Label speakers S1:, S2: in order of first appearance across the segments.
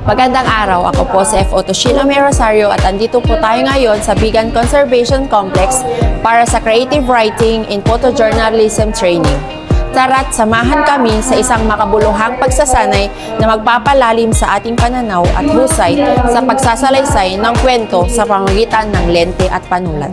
S1: Magandang araw, ako po si F. Otoshino May Rosario at andito po tayo ngayon sa Bigan Conservation Complex para sa Creative Writing in Photojournalism Training. Tara't samahan kami sa isang makabuluhang pagsasanay na magpapalalim sa ating pananaw at husay sa pagsasalaysay ng kwento sa pamamagitan ng lente at panulat.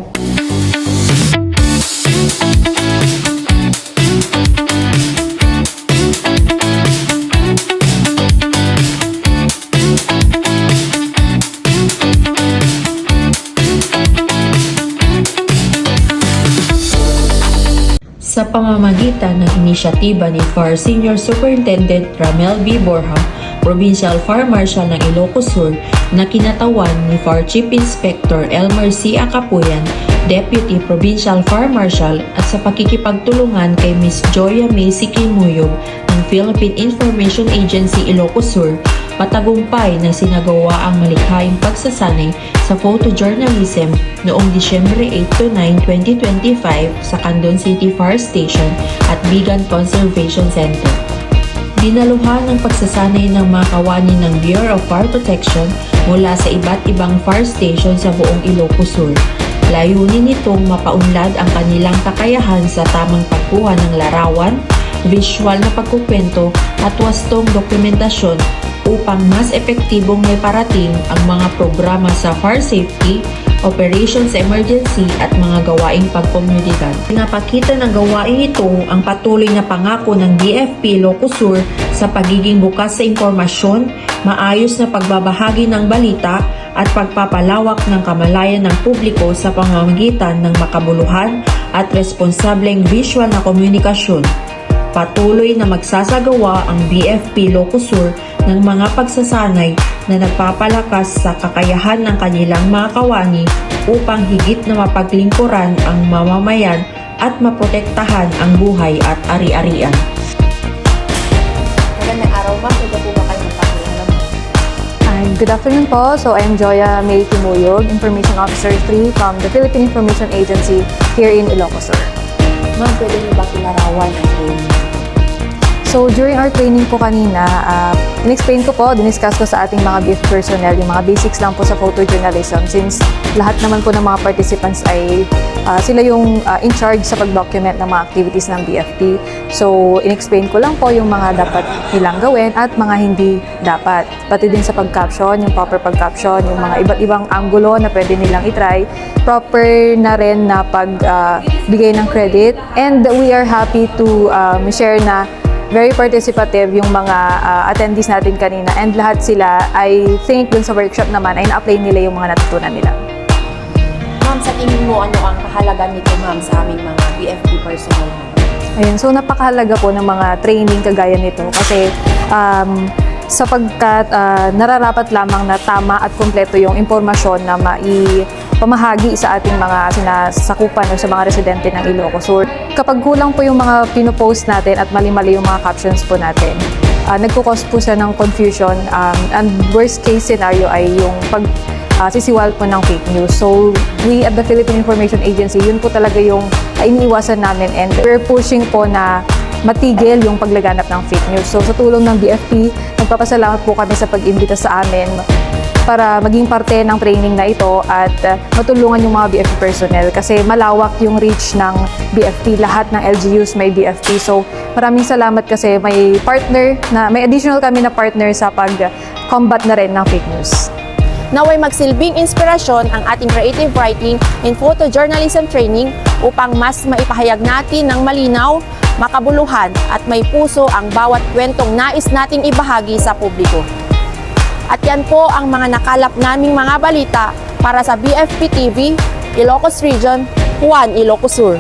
S2: Sa pamamagitan ng inisyatiba ni FAR Senior Superintendent Ramel B. Borja, Provincial Fire Marshal ng Ilocos Sur, na kinatawan ni FAR Chief Inspector Elmer C. Acapuyan, Deputy Provincial Fire Marshal, at sa pakikipagtulungan kay Ms. Joya May Sikimuyog ng Philippine Information Agency Ilocos Sur, patagumpay na sinagawa ang malikhaing pagsasanay sa photojournalism noong Disyembre 8 to 9, 2025 sa Candon City Fire Station at Bigan Conservation Center. Dinaluhan ng pagsasanay ng mga kawani ng Bureau of Fire Protection mula sa iba't ibang fire station sa buong Ilocos Sur. Layunin nitong mapaunlad ang kanilang kakayahan sa tamang pagkuha ng larawan, visual na pagkukwento at wastong dokumentasyon upang mas epektibong may parating ang mga programa sa fire safety, operations emergency at mga gawaing pagkomunidad. Pinapakita ng gawain ito ang patuloy na pangako ng BFP Ilocos Sur sa pagiging bukas sa impormasyon, maayos na pagbabahagi ng balita at pagpapalawak ng kamalayan ng publiko sa pamamagitan ng makabuluhan at responsableng visual na komunikasyon. Patuloy na magsasagawa ang BFP Ilocos Sur ng mga pagsasanay na nagpapalakas sa kakayahan ng kanilang mga kawani upang higit na mapaglingkuran ang mamamayan at maprotektahan ang buhay at ari-arian.
S1: Magandang araw ma'am, pwede po ba kayo magpakialam?
S3: Good afternoon po. So I'm Joya May Kimuyog, Information Officer 3 from the Philippine Information Agency here in Ilocos Sur.
S1: Ma'am, pwede niyo ba kilarawan ang training?
S3: So during our training po kanina, in-explain ko po, diniscuss ko sa ating mga BFP personnel, yung mga basics lang po sa photojournalism since lahat naman po ng mga participants ay sila yung in charge sa pag-document ng mga activities ng BFP. So in-explain ko lang po yung mga dapat nilang gawin at mga hindi dapat. Pati din sa pag-caption, yung proper pag-caption, yung mga iba't ibang angulo na pwede nilang itry, proper na rin na pagbigay ng credit. And we are happy to share na very participative yung mga attendees natin kanina and lahat sila, I think dun sa workshop naman ay na-apply nila yung mga natutunan nila.
S1: Ma'am, sa tingin mo ano ang kahalaga nito ma'am sa aming mga BFP personnel?
S3: Ayun, so napakahalaga po ng mga training kagaya nito kasi sapagkat nararapat lamang na tama at kumpleto yung impormasyon na maipamahagi sa ating mga sinasakupan o sa mga residente ng Ilocos Sur. Kapag kulang po yung mga pinopost natin at mali-mali yung mga captions po natin, nagkukos po siya ng confusion and worst case scenario ay yung sisiwal po ng fake news. So we at the Philippine Information Agency, yun po talaga yung iniiwasan namin and we're pushing po na matigil yung paglaganap ng fake news. So sa tulong ng BFP, nagpapasalamat po kami sa pag-imbita sa amin para maging parte ng training na ito at matulungan yung mga BFP personnel kasi malawak yung reach ng BFP. Lahat ng LGUs may BFP. So maraming salamat kasi may additional kami na partner sa pag-combat na rin ng fake news.
S1: Naway magsilbing inspirasyon ang ating creative writing in photojournalism training upang mas maipahayag natin ng malinaw, makabuluhan at may puso ang bawat kwentong nais nating ibahagi sa publiko. At yan po ang mga nakalap naming mga balita para sa BFP TV, Ilocos Region, Juan Ilocos Sur.